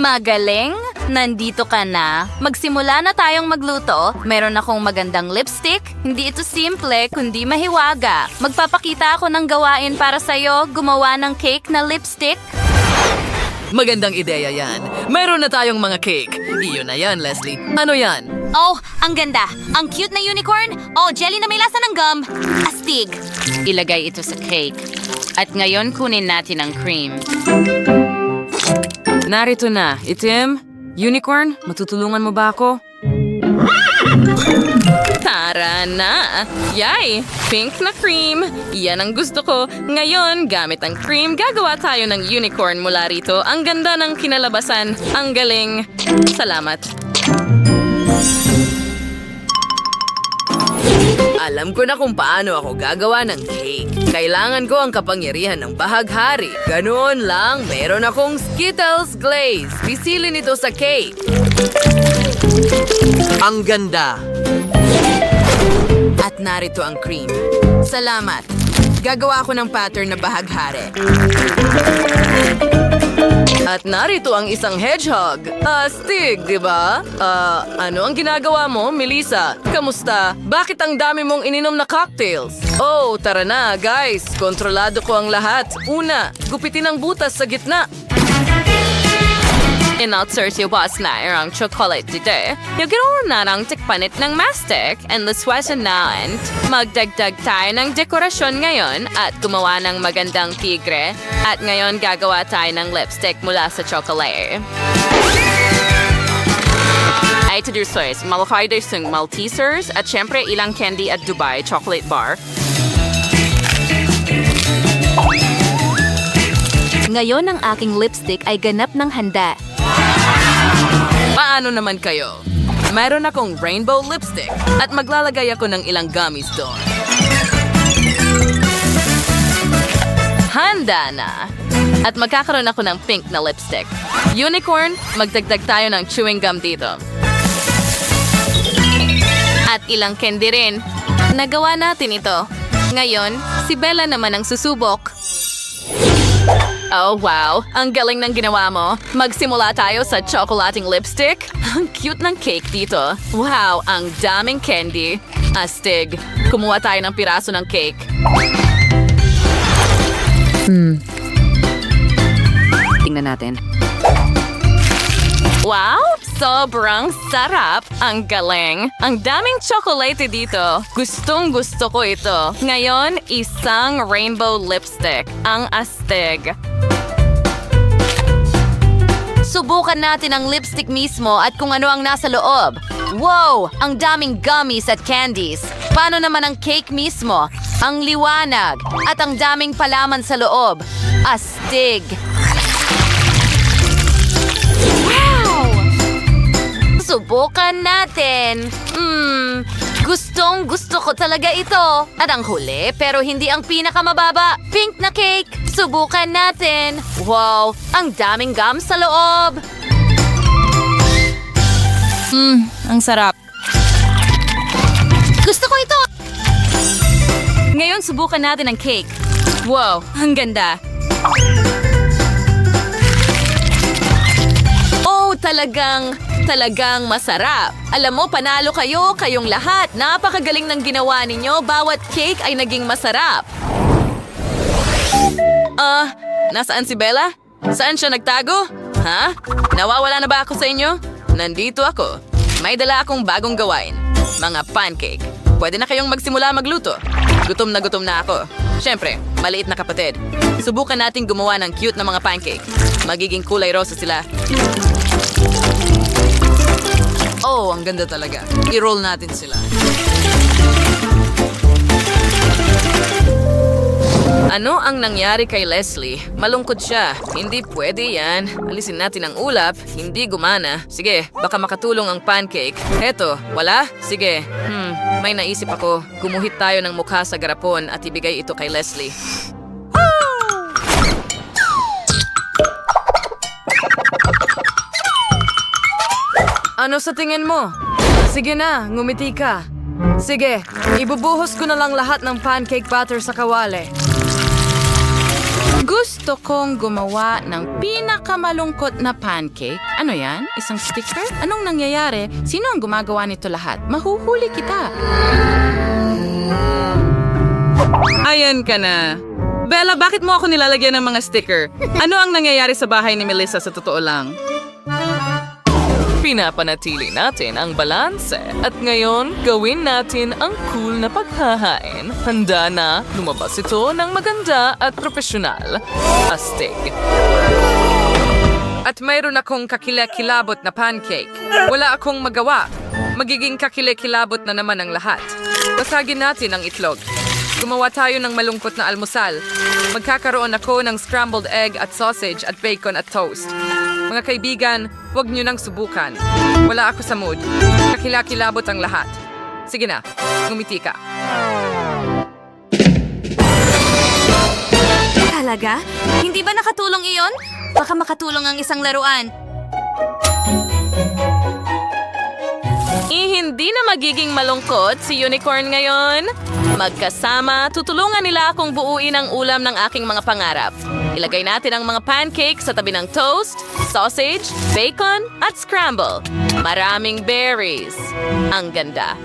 Magaling! Nandito ka na. Magsimula na tayong magluto. Meron akong magandang lipstick. Hindi ito simple, kundi mahiwaga. Magpapakita ako ng gawain para sa'yo, gumawa ng cake na lipstick. Magandang ideya yan. Meron na tayong mga cake. Iyon na yan, Leslie. Ano yan? Oh, ang ganda! Ang cute na unicorn! Oh, jelly na may lasa ng gum! Astig! Ilagay ito sa cake. At ngayon kunin natin ang cream. Narito na. Itim? Unicorn? Matutulungan mo ba ako? Tara na! Yay! Pink na cream! Yan ang gusto ko. Ngayon, gamit ang cream, gagawa tayo ng unicorn mula rito. Ang ganda ng kinalabasan. Ang galing. Salamat. Alam ko na kung paano ako gagawa ng cake. Kailangan ko ang kapangyarihan ng bahaghari. Ganoon lang, meron akong Skittles glaze. Pisilin ito sa cake. Ang ganda! At narito ang cream. Salamat. Gagawa ako ng pattern na bahaghari. At narito ang isang hedgehog. Astig, di ba? Ano ang ginagawa mo, Melissa? Kamusta? Bakit ang dami mong ininom na cocktails? Oh, tara na, guys. Kontrolado ko ang lahat. Una, gupitin ang butas sa gitna. Inoutsert yung boss na ang chocolate dito. Yung ganoon na ng tikpanit ng mastic and laswasan na and magdagdag tayo ng dekorasyon ngayon at gumawa ng magandang tigre. At ngayon gagawa tayo ng lipstick mula sa chocolate. Ay tudursoys, malakay ng Maltesers at syempre ilang candy at Dubai chocolate bar. Ngayon ang aking lipstick ay ganap ng handa. Paano naman kayo? Meron akong rainbow lipstick at maglalagay ako ng ilang gummies doon. Handa na! At magkakaroon ako ng pink na lipstick. Unicorn, magdagdag tayo ng chewing gum dito. At ilang candy rin. Nagawa natin ito. Ngayon, si Bella naman ang susubok. Oh, wow! Ang galing ng ginawa mo. Magsimula tayo sa chocolating lipstick. Ang cute ng cake dito. Wow, ang daming candy. Astig. Kumuha tayo ng piraso ng cake. Tingnan natin. Wow! Sobrang sarap! Ang galing! Ang daming chocolate dito. Gustong gusto ko ito. Ngayon, isang rainbow lipstick. Ang astig. Subukan natin ang lipstick mismo at kung ano ang nasa loob. Wow! Ang daming gummies at candies. Paano naman ang cake mismo? Ang liwanag at ang daming palaman sa loob. Astig! Subukan natin. Gustong gusto ko talaga ito. At ang huli, pero hindi ang pinakamababa. Pink na cake. Subukan natin. Wow, ang daming gum sa loob. Ang sarap. Gusto ko ito. Ngayon, subukan natin ang cake. Wow, ang ganda. Oh, talagang masarap. Alam mo, panalo kayo, kayong lahat. Napakagaling ng ginawa ninyo. Bawat cake ay naging masarap. Nasaan si Bella? Saan siya nagtago? Ha? Nawawala na ba ako sa inyo? Nandito ako. May dala akong bagong gawain. Mga pancake. Pwede na kayong magsimula magluto. Gutom na ako. Siyempre, maliit na kapatid. Subukan nating gumawa ng cute na mga pancake. Magiging kulay rosa sila. Oh, ang ganda talaga. I-roll natin sila. Ano ang nangyari kay Leslie? Malungkot siya. Hindi pwede yan. Alisin natin ang ulap. Hindi gumana. Sige, baka makatulong ang pancake. Heto, wala? Sige. May naisip ako. Gumuhit tayo ng mukha sa garapon at ibigay ito kay Leslie. Ano sa tingin mo? Sige na, ngumiti ka. Sige, ibubuhos ko na lang lahat ng pancake batter sa kawali. Gusto kong gumawa ng pinakamalungkot na pancake. Ano yan? Isang sticker? Anong nangyayari? Sino ang gumagawa nito lahat? Mahuhuli kita. Ayan ka na. Bella, bakit mo ako nilalagyan ng mga sticker? Ano ang nangyayari sa bahay ni Melissa sa totoo lang? Pinapanatili natin ang balanse at ngayon gawin natin ang cool na paghahain. Handa na lumabas ito ng maganda at profesional. Astig. At mayroon akong kakilakilabot na pancake. Wala akong magawa. Magiging kakilakilabot na naman ang lahat. Basagin natin ang itlog. Gumawa tayo ng malungkot na almusal. Magkakaroon ako ng scrambled egg at sausage at bacon at toast. Mga kaibigan, huwag niyo nang subukan. Wala ako sa mood. Kakilakilabot ang lahat. Sige na, ngumiti ka. Talaga? Hindi ba nakatulong iyon? Baka makatulong ang isang laruan. Hindi na magiging malungkot si Unicorn ngayon. Magkasama, tutulungan nila akong buuin ang ulam ng aking mga pangarap. Ilagay natin ang mga pancake sa tabi ng toast, sausage, bacon, at scramble. Maraming berries. Ang ganda.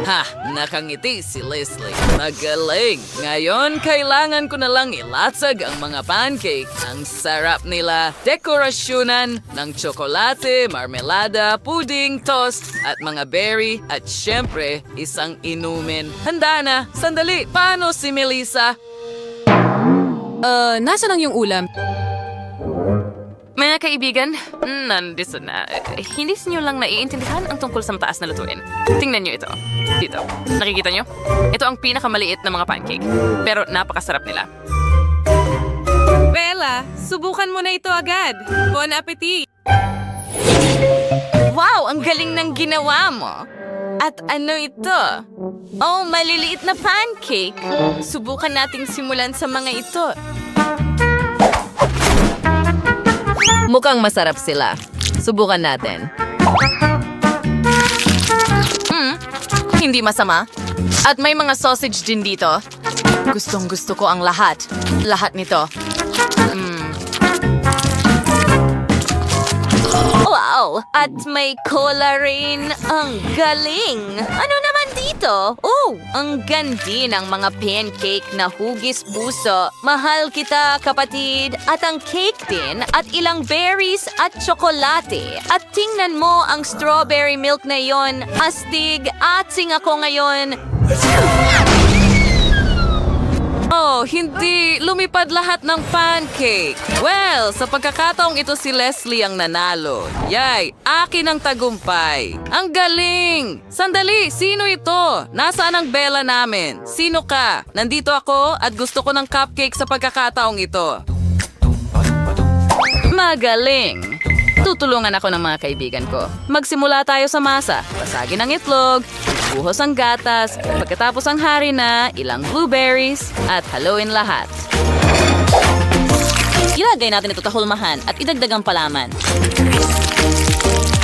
Ha, nakangiti si Leslie. Magaling. Ngayon, kailangan ko na lang ilatsag ang mga pancake. Ang sarap nila. Dekorasyonan ng tsokolate, marmelada, pudding, toast, at mga berry. At syempre, isang inumin. Handa na. Sandali, paano si Melissa? Nasa lang yung ulam? Mga kaibigan, nandito na. Hindi niyo lang naiintindihan ang tungkol sa mataas na lutuin. Tingnan niyo ito. Dito. Nakikita niyo? Ito ang pinakamaliit na mga pancake. Pero napakasarap nila. Bella, subukan mo na ito agad. Bon appetit! Wow! Ang galing ng ginawa mo! At ano ito? Oh, maliliit na pancake! Subukan nating simulan sa mga ito. Mukhang masarap sila. Subukan natin. Hindi masama. At may mga sausage din dito. Gustong gusto ko ang lahat. Lahat nito. Wow! At may cola rin. Ang galing! Ano naman dito? Oh, ang gandi ng mga pancake na hugis puso. Mahal kita, kapatid. At ang cake din. At ilang berries at tsokolate. At tingnan mo ang strawberry milk na yon. Astig, atsing ako ngayon. Oh, hindi. Lumipad lahat ng pancake. Well, sa pagkakataong ito si Leslie ang nanalo. Yay, akin ang tagumpay. Ang galing! Sandali, sino ito? Nasaan ang Bella namin? Sino ka? Nandito ako at gusto ko ng cupcake sa pagkakataong ito. Magaling! Tutulungan ako ng mga kaibigan ko. Magsimula tayo sa masa. Basagin ang itlog, buhos ang gatas, pagkatapos ang harina, ilang blueberries, at haluin lahat. Ilagay natin ito kahulmahan at idagdag ang palaman.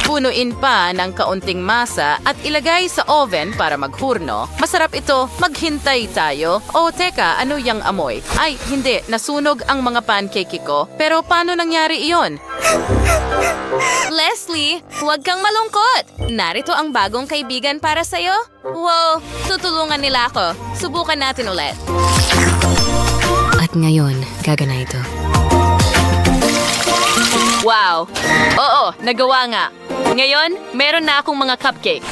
Punuin pa ng kaunting masa at ilagay sa oven para maghurno. Masarap ito, maghintay tayo. O teka, ano yang amoy? Ay, hindi, nasunog ang mga pancake ko. Pero paano nangyari iyon? Leslie, huwag kang malungkot. Narito ang bagong kaibigan para sa'yo. Wow, tutulungan nila ako. Subukan natin ulit. At ngayon, gagana ito. Wow! Oo, nagawa nga. Ngayon, meron na akong mga cupcake.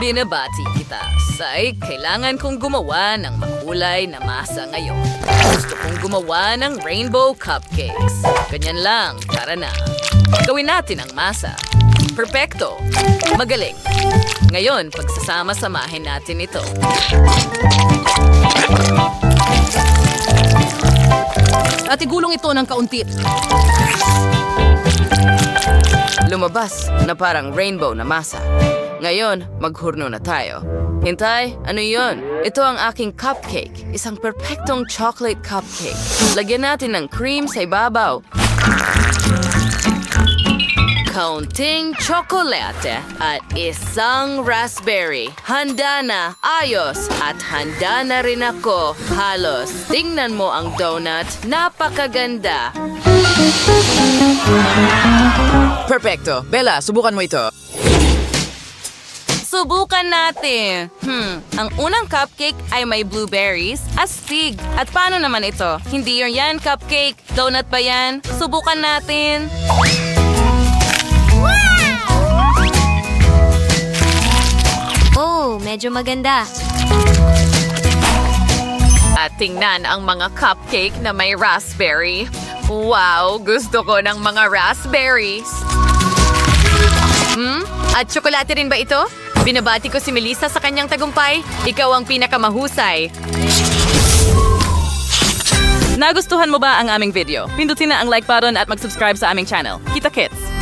Binabati kita. Say, kailangan kong gumawa ng makulay na masa ngayon. Gusto kong gumawa ng rainbow cupcakes. Ganyan lang, tara na. Gawin natin ang masa. Perfecto. Magaling. Ngayon, pagsasama-samahin natin ito. At igulong ito ng kaunti. Lumabas na parang rainbow na masa. Ngayon, maghurno na tayo. Hintay, ano yon? Ito ang aking cupcake. Isang perpektong chocolate cupcake. Lagyan natin ng cream sa ibabaw. kaunting tsokolate at isang raspberry. Handa na, ayos, at handa na rin ako. Halos, tingnan mo ang donut, napakaganda. Perfecto. Bella, subukan mo ito. Subukan natin. Ang unang cupcake ay may blueberries, astig. At paano naman ito? Hindi yan cupcake. Donut ba yan? Subukan natin. Oh, medyo maganda. At tingnan ang mga cupcake na may raspberry. Wow, gusto ko ng mga raspberries. At tsokolate rin ba ito? Binabati ko si Melissa sa kanyang tagumpay. Ikaw ang pinakamahusay. Nagustuhan mo ba ang aming video? Pindutin na ang like button at mag-subscribe sa aming channel. Kita kits!